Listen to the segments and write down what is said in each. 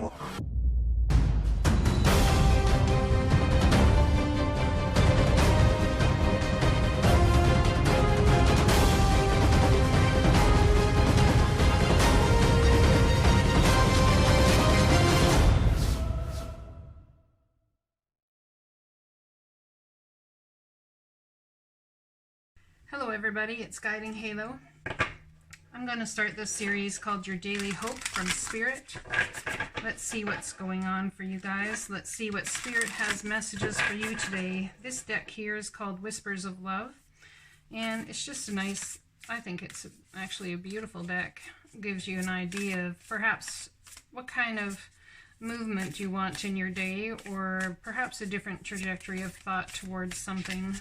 Hello everybody, it's guidinghalo. I'm going to start this series called Your Daily Hope from Spirit. Let's see what's going on for you guys. Let's see what Spirit has messages for you today. This deck here is called Whispers of Love, and it's just a nice, I think it's actually a beautiful deck. It gives you an idea of perhaps what kind of movement you want in your day, or perhaps a different trajectory of thought towards something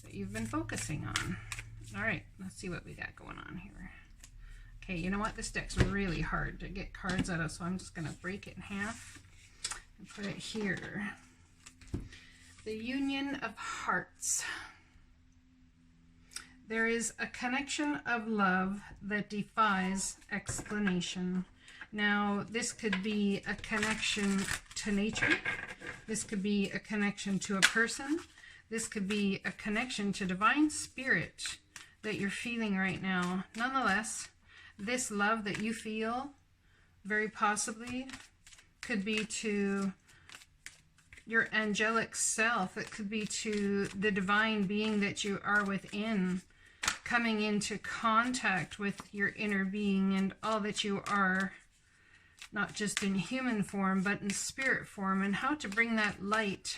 that you've been focusing on. All right, let's see what we got going on here. Okay, you know what? This deck's really hard to get cards out of, so I'm just going to break it in half and put it here. The Union of Hearts. There is a connection of love that defies explanation. Now, this could be a connection to nature. This could be a connection to a person. This could be a connection to divine spirit that you're feeling right now. Nonetheless, this love that you feel very possibly could be to your angelic self. It could be to the divine being that you are within, coming into contact with your inner being and all that you are, not just in human form, but in spirit form, and how to bring that light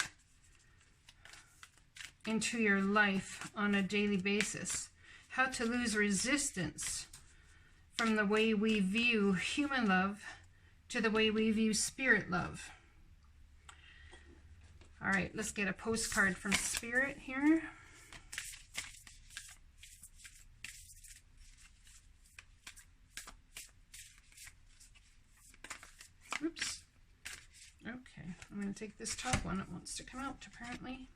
into your life on a daily basis. How to lose resistance from the way we view human love to the way we view spirit love. All right, let's get a postcard from Spirit here. Oops. Okay, I'm going to take this top one. It wants to come out, apparently.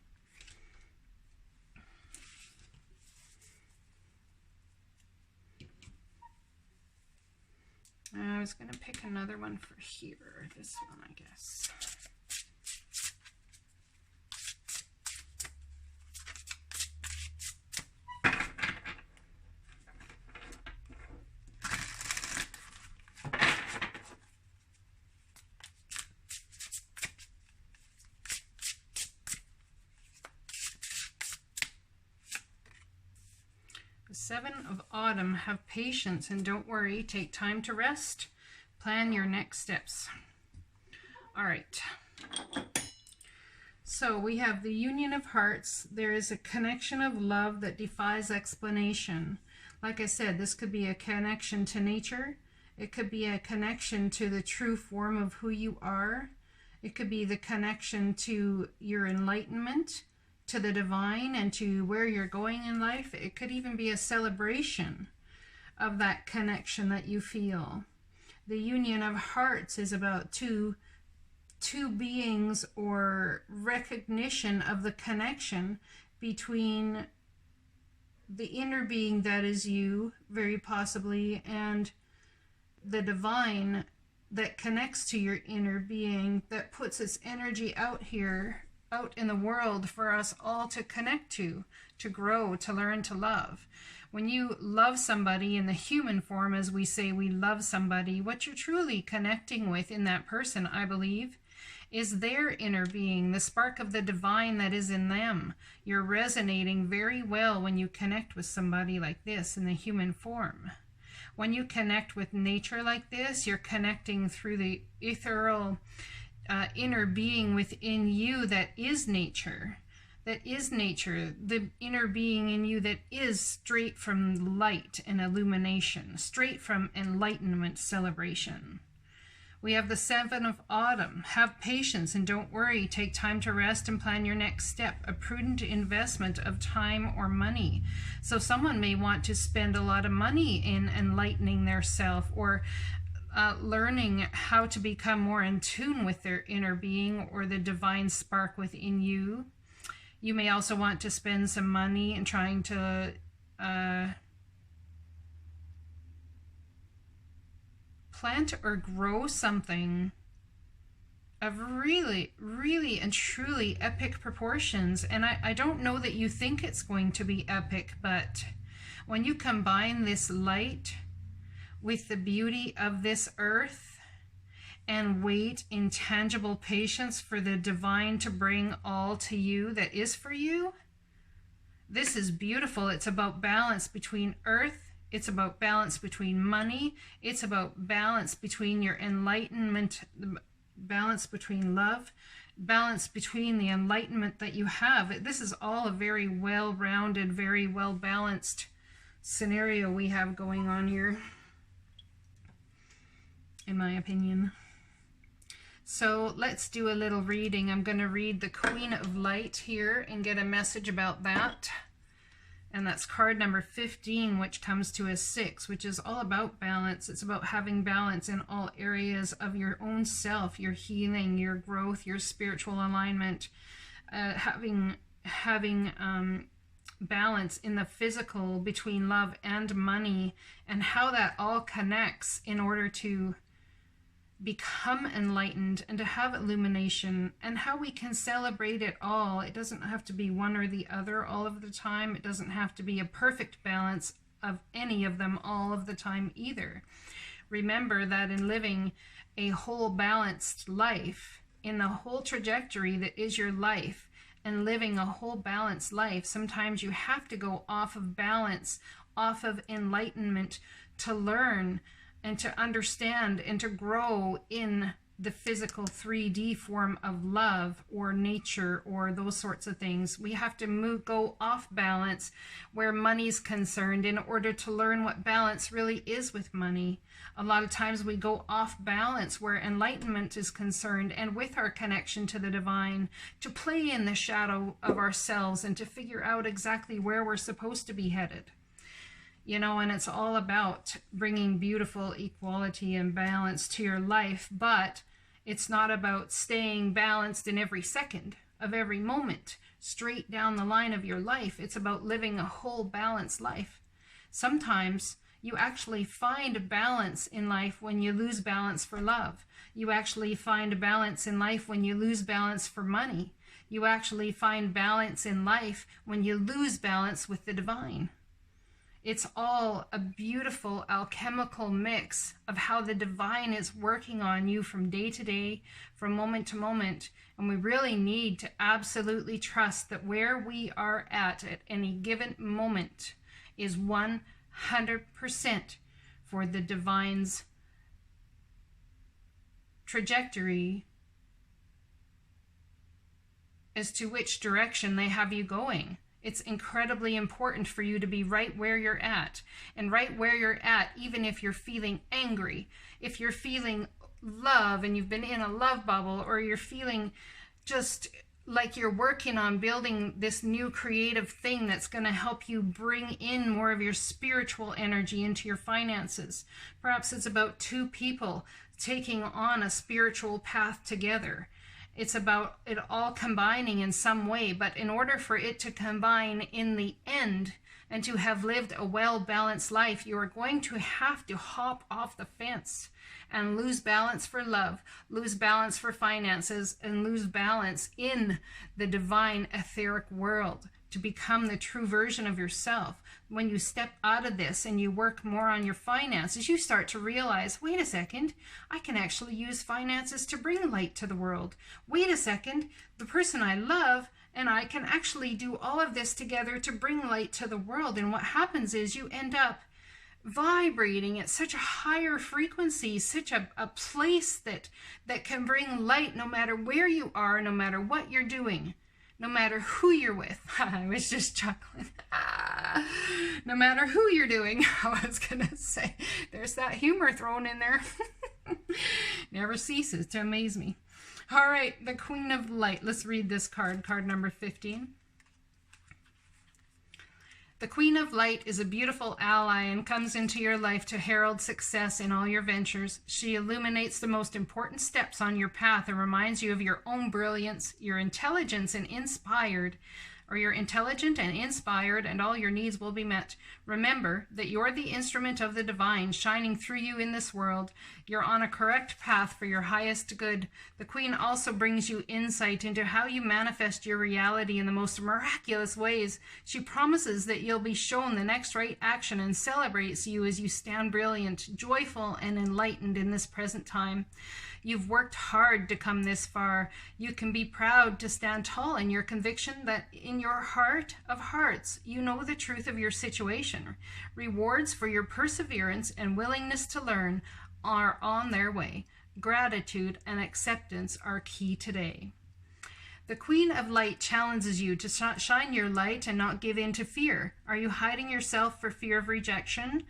I was going to pick another one for here. This one, I guess. The Seven of Autumn. Have patience and don't worry. Take time to rest. Plan your next steps. All right. So we have the Union of Hearts. There is a connection of love that defies explanation. Like I said, this could be a connection to nature. It could be a connection to the true form of who you are. It could be the connection to your enlightenment, to the divine, and to where you're going in life. It could even be a celebration of that connection that you feel. The Union of Hearts is about two beings, or recognition of the connection between the inner being that is you, very possibly, and the divine that connects to your inner being, that puts its energy out here, out in the world for us all to connect to grow, to learn to love. When you love somebody in the human form, as we say we love somebody, what you're truly connecting with in that person, I believe, is their inner being, the spark of the divine that is in them. You're resonating very well when you connect with somebody like this in the human form. When you connect with nature like this, you're connecting through the ethereal inner being within you that is nature. That is nature, the inner being in you that is straight from light and illumination, straight from enlightenment celebration. We have the Seven of Autumn. Have patience and don't worry. Take time to rest and plan your next step. A prudent investment of time or money. So someone may want to spend a lot of money in enlightening their self, or learning how to become more in tune with their inner being or the divine spark within you. You may also want to spend some money in trying to plant or grow something of really, really and truly epic proportions. And I don't know that you think it's going to be epic, but when you combine this light with the beauty of this earth and wait in tangible patience for the divine to bring all to you that is for you, this is beautiful. It's about balance between earth. It's about balance between money. It's about balance between your enlightenment, balance between love, balance between the enlightenment that you have. This is all a very well-rounded, very well-balanced scenario we have going on here, in my opinion. So let's do a little reading. I'm going to read the Queen of Light here and get a message about that. And that's card number 15, which comes to a 6, which is all about balance. It's about having balance in all areas of your own self, your healing, your growth, your spiritual alignment, having balance in the physical between love and money, and how that all connects in order to become enlightened and to have illumination, and how we can celebrate it all. It doesn't have to be one or the other all of the time. It doesn't have to be a perfect balance of any of them all of the time either. Remember that in living a whole balanced life, in the whole trajectory that is your life, and living a whole balanced life, sometimes you have to go off of balance, off of enlightenment, to learn and to understand and to grow in the physical 3D form of love or nature or those sorts of things. We have to go off balance where money's concerned in order to learn what balance really is with money. A lot of times we go off balance where enlightenment is concerned and with our connection to the divine, to play in the shadow of ourselves and to figure out exactly where we're supposed to be headed. You know, and it's all about bringing beautiful equality and balance to your life, but it's not about staying balanced in every second of every moment, straight down the line of your life. It's about living a whole balanced life. Sometimes you actually find balance in life when you lose balance for love. You actually find balance in life when you lose balance for money. You actually find balance in life when you lose balance with the divine. It's all a beautiful alchemical mix of how the divine is working on you from day to day, from moment to moment. And we really need to absolutely trust that where we are at any given moment is 100% for the divine's trajectory as to which direction they have you going. It's incredibly important for you to be right where you're at. And right where you're at, even if you're feeling angry, if you're feeling love and you've been in a love bubble, or you're feeling just like you're working on building this new creative thing that's going to help you bring in more of your spiritual energy into your finances. Perhaps it's about two people taking on a spiritual path together. It's about it all combining in some way, but in order for it to combine in the end and to have lived a well-balanced life, you are going to have to hop off the fence and lose balance for love, lose balance for finances, and lose balance in the divine etheric world to become the true version of yourself. When you step out of this and you work more on your finances, you start to realize, wait a second, I can actually use finances to bring light to the world. Wait a second, the person I love and I can actually do all of this together to bring light to the world. And what happens is you end up vibrating at such a higher frequency, such a place that can bring light no matter where you are, no matter what you're doing. No matter who you're with. I was just chuckling. No matter who you're doing, I was going to say. There's that humor thrown in there. Never ceases to amaze me. All right, the Queen of Light. Let's read this card, card number 15. The Queen of Light is a beautiful ally and comes into your life to herald success in all your ventures. She illuminates the most important steps on your path and reminds you of your own brilliance, your intelligence, and inspired or you're intelligent and inspired and all your needs will be met. Remember that you're the instrument of the divine shining through you in this world. You're on a correct path for your highest good. The Queen also brings you insight into how you manifest your reality in the most miraculous ways. She promises that you'll be shown the next right action and celebrates you as you stand brilliant, joyful, and enlightened in this present time. You've worked hard to come this far. You can be proud to stand tall in your conviction that in your heart of hearts, you know the truth of your situation. Rewards for your perseverance and willingness to learn are on their way. Gratitude and acceptance are key today. The Queen of Light challenges you to shine your light and not give in to fear. Are you hiding yourself for fear of rejection?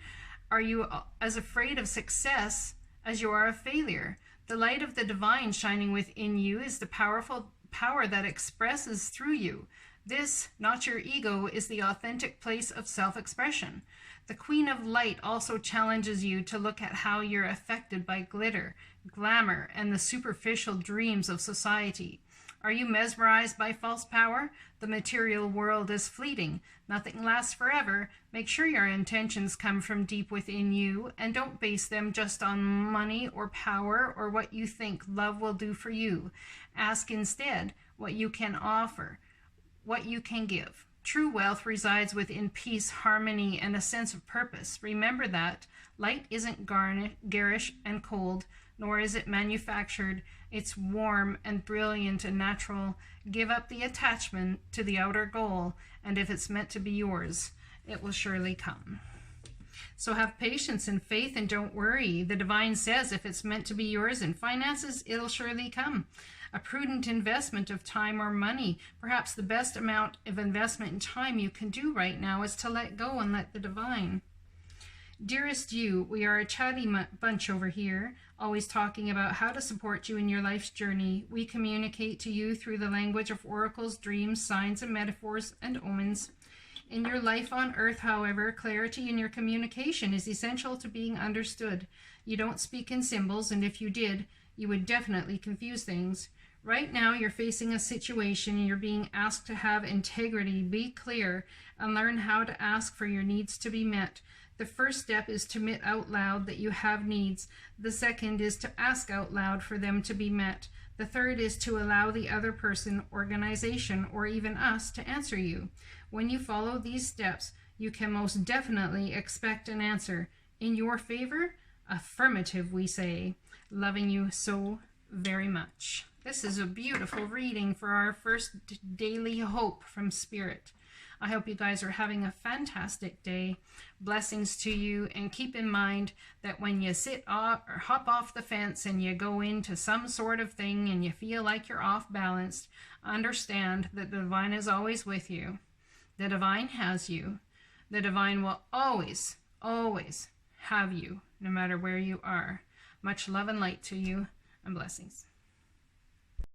Are you as afraid of success as you are of failure? The light of the divine shining within you is the powerful power that expresses through you. This, not your ego, is the authentic place of self-expression. The Queen of Light also challenges you to look at how you're affected by glitter, glamour, and the superficial dreams of society. Are you mesmerized by false power? The material world is fleeting. Nothing lasts forever. Make sure your intentions come from deep within you and don't base them just on money or power or what you think love will do for you. Ask instead what you can offer, what you can give. True wealth resides within peace, harmony, and a sense of purpose. Remember that light isn't garish and cold, nor is it manufactured. It's warm and brilliant and natural. Give up the attachment to the outer goal, and if it's meant to be yours, it will surely come. So have patience and faith and don't worry. The divine says if it's meant to be yours in finances, it'll surely come. A prudent investment of time or money, perhaps the best amount of investment in time you can do right now is to let go and let the divine. Dearest you, we are a chatty bunch over here, always talking about how to support you in your life's journey. We communicate to you through the language of oracles, dreams, signs, and metaphors, and omens. In your life on earth, however, clarity in your communication is essential to being understood. You don't speak in symbols, and if you did, you would definitely confuse things. Right now, you're facing a situation and you're being asked to have integrity, be clear, and learn how to ask for your needs to be met. The first step is to admit out loud that you have needs. The second is to ask out loud for them to be met. The third is to allow the other person, organization, or even us to answer you. When you follow these steps, you can most definitely expect an answer. In your favor, affirmative, we say. Loving you so very much. This is a beautiful reading for our first daily hope from Spirit. I hope you guys are having a fantastic day. Blessings to you, and keep in mind that when you sit off or hop off the fence and you go into some sort of thing and you feel like you're off balanced, understand that the divine is always with you. The divine has you. The divine will always, always have you, no matter where you are. Much love and light to you, and blessings.